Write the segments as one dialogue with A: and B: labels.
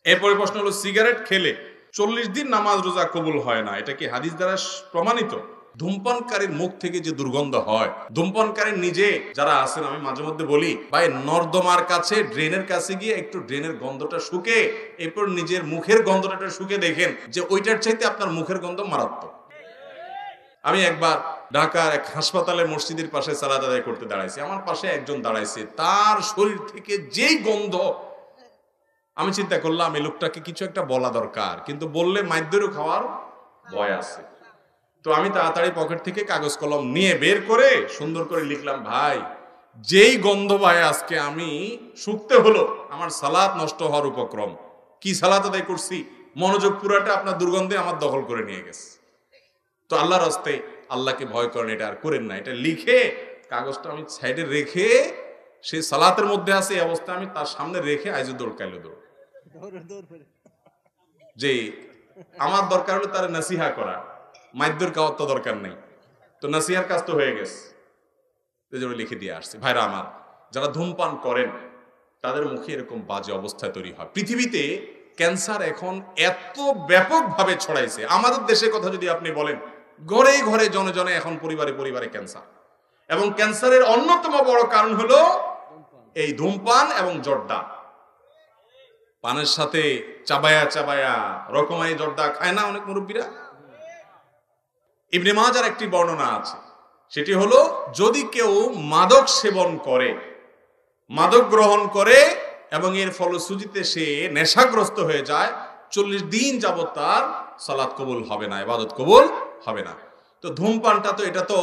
A: এরপরে প্রশ্ন হলো, সিগারেট খেলে 40 দিন নামাজ রোজা কবুল হয় না, এটা কি হাদিস দ্বারা প্রমাণিত? ধূমপানকারীর মুখ থেকে যে দুর্গন্ধ হয়, ধূমপানকারীর নিজে যারা আছেন, আমি মাঝে মধ্যে বলি ভাই, নর্দমার কাছে ড্রেনের কাছে গিয়ে একটু ড্রেনের গন্ধটা শুকে এরপর নিজের মুখের গন্ধটা শুকে দেখেন যে ওইটার চাইতে আপনার মুখের গন্ধ মারাত্মক। আমি একবার ঢাকার এক হাসপাতালে মসজিদের পাশে সালাত আদায় করতে দাঁড়াইছি, আমার পাশে একজন দাঁড়াইছে, তার শরীর থেকে যেই গন্ধ, আমি চিন্তা করলাম এই লোকটাকে কিছু একটা বলা দরকার, কিন্তু বললে মাইদ্যরও খাওয়ার ভয় আছে। তো আমি তাড়াতাড়ি পকেট থেকে কাগজ কলম নিয়ে বের করে সুন্দর করে লিখলাম, ভাই যেই গন্ধ ভাই আজকে আমি শুকতে হলো, আমার সালাত নষ্ট হওয়ার উপক্রম। কি সালাত আদায় করছি, মনোযোগ পুরাটা আপনার দুর্গন্ধে আমার দখল করে নিয়ে গেছে। তো আল্লাহর রাস্তে আল্লাহকে ভয় করেন, এটা আর করেন না। এটা লিখে কাগজটা আমি সাইডে রেখে, সেই সালাতের মধ্যে আছে এই অবস্থা, আমি তার সামনে রেখে আইজো দৌড় কাইলো দৌড়, যে আমার দরকার হলো তার নাসিহা করা, মাইদ্যর খাওয়ার তো দরকার নেই। তো নাসিহার কাজ তো হয়ে গেছে, লিখে দিয়ে আসছে। ভাইরা আমার, যারা ধূমপান করেন তাদের মুখে এরকম বাজে অবস্থা তৈরি হয়। পৃথিবীতে ক্যান্সার এখন এত ব্যাপকভাবে ছড়াইছে, আমাদের দেশের কথা যদি আপনি বলেন, ঘরে ঘরে জনে জনে এখন পরিবারে পরিবারে ক্যান্সার। এবং ক্যান্সারের অন্যতম বড় কারণ হলো এই ধূমপান এবং জর্দা। পানের সাথে চাবায়া চাবায়া রকমারি জর্দা খায় না অনেক মুরব্বীরা? ইবনে মাজার একটি বর্ণনা আছে, সেটি হলো, যদি কেউ মাদক সেবন করে, মাদক গ্রহণ করে এবং এর ফলশ্রুতিতে সে নেশাগ্রস্ত হয়ে যায়, 40 দিন যাবত তার সালাত কবুল হবে না, ইবাদত কবুল হবে না। তো ধূমপানটা তো, এটা তো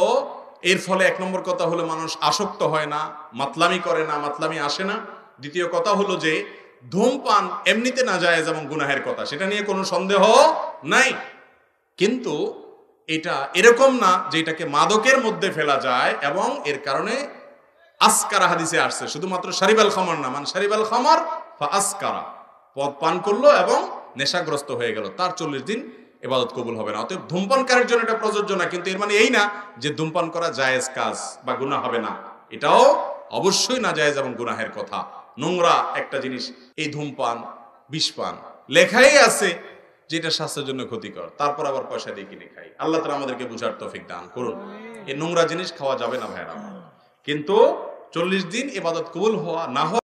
A: এর ফলে এক নম্বর কথা হলো মানুষ আসক্ত হয় না, মাতলামি করে না, মাতলামি আসে না। দ্বিতীয় কথা হলো যে ধূমপান এমনিতে নাজায়েজ এবং গুনাহের কথা, সেটা নিয়ে কোনো সন্দেহ নাই। কিন্তু এটা এরকম না যে এটাকে মাদকের মধ্যে ফেলা যায়, এবং এর কারণে আসকারা হাদিসে আসছে, শুধুমাত্র শারিবাল খামর না, মানে শারিবাল খামর ফা আসকারা, পদ পান করলো এবং নেশাগ্রস্ত হয়ে গেল, তার 40 দিন ইবাদত কবুল হবে না। অতএব ধূমপানকারীর জন্য এটা প্রযোজ্য না, কিন্তু এর মানে এই না যে ধূমপান করা জায়েজ কাজ বা গুনাহ হবে না, এটাও অবশ্যই না জায়েজ এবং গুনাহের কথা। নোংরা একটা জিনিস এই ধূমপান, বিষপান, লেখাই আছে যেটা স্বাস্থ্যের জন্য ক্ষতিকর, তারপর আবার পয়সা দিয়ে কিনে খাই। আল্লাহ তাআলা আমাদেরকে বুঝার তৌফিক দান করুন। এই নোংরা জিনিস খাওয়া যাবে না ভাইরা। কিন্তু 40 দিন ইবাদত কবুল হওয়া না হওয়া